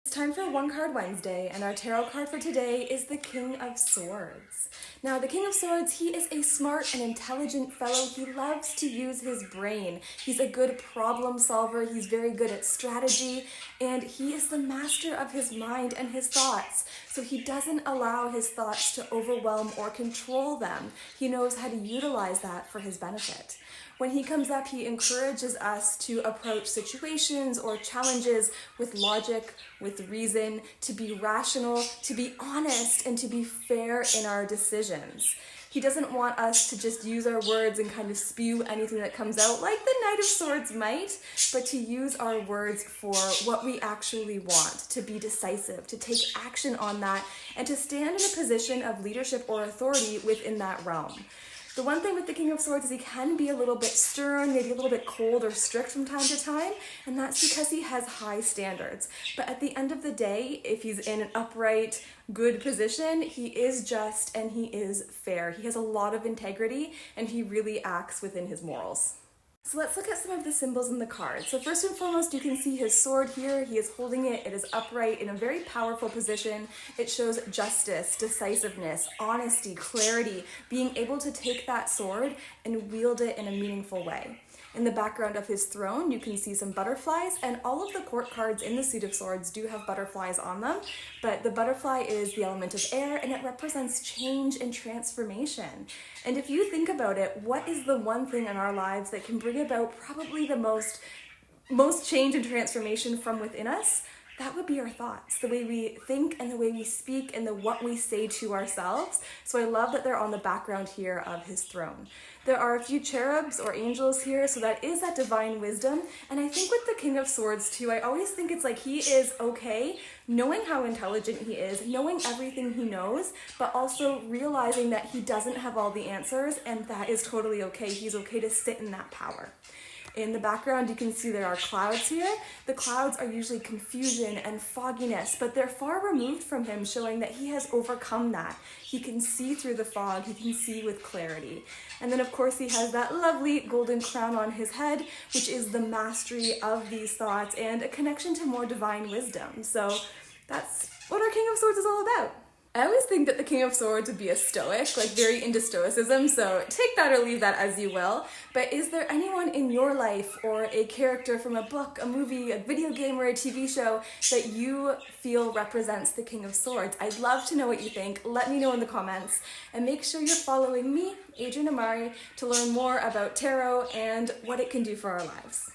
It's time for One Card Wednesday, and our tarot card for today is the King of Swords. Now, the King of Swords, he is a smart and intelligent fellow. He loves to use his brain. He's a good problem solver. He's very good at strategy, and he is the master of his mind and his thoughts. So he doesn't allow his thoughts to overwhelm or control them. He knows how to utilize that for his benefit. When he comes up, he encourages us to approach situations or challenges with logic, with reason, to be rational, to be honest, and to be fair in our decisions. He doesn't want us to just use our words and kind of spew anything that comes out like the Knight of Swords might, but to use our words for what we actually want, to be decisive, to take action on that, and to stand in a position of leadership or authority within that realm. The one thing with the King of Swords is he can be a little bit stern, maybe a little bit cold or strict from time to time, and that's because he has high standards. But at the end of the day, if he's in an upright, good position, he is just and he is fair. He has a lot of integrity and he really acts within his morals. So let's look at some of the symbols in the card. So first and foremost, you can see his sword here. He is holding it. It is upright in a very powerful position. It shows justice, decisiveness, honesty, clarity, being able to take that sword and wield it in a meaningful way. In the background of his throne, you can see some butterflies, and all of the court cards in the Suit of Swords do have butterflies on them, but the butterfly is the element of air, and it represents change and transformation. And if you think about it, what is the one thing in our lives that can bring about probably the most change and transformation from within us? That would be our thoughts, the way we think and the way we speak and what we say to ourselves. So I love that they're on the background here of his throne. There are a few cherubs or angels here, so that is that divine wisdom. And I think with the King of Swords too, I always think it's like he is okay knowing how intelligent he is, knowing everything he knows, but also realizing that he doesn't have all the answers, and that is totally okay. He's okay to sit in that power. In the background, you can see there are clouds here. The clouds are usually confusion and fogginess, but they're far removed from him, showing that he has overcome that. He can see through the fog, he can see with clarity. And then of course he has that lovely golden crown on his head, which is the mastery of these thoughts and a connection to more divine wisdom. So that's what our King of Swords is all about. I always think that the King of Swords would be a stoic, like very into stoicism, so take that or leave that as you will. But is there anyone in your life or a character from a book, a movie, a video game, or a TV show that you feel represents the King of Swords? I'd love to know what you think. Let me know in the comments. And make sure you're following me, Adrienne Amari, to learn more about tarot and what it can do for our lives.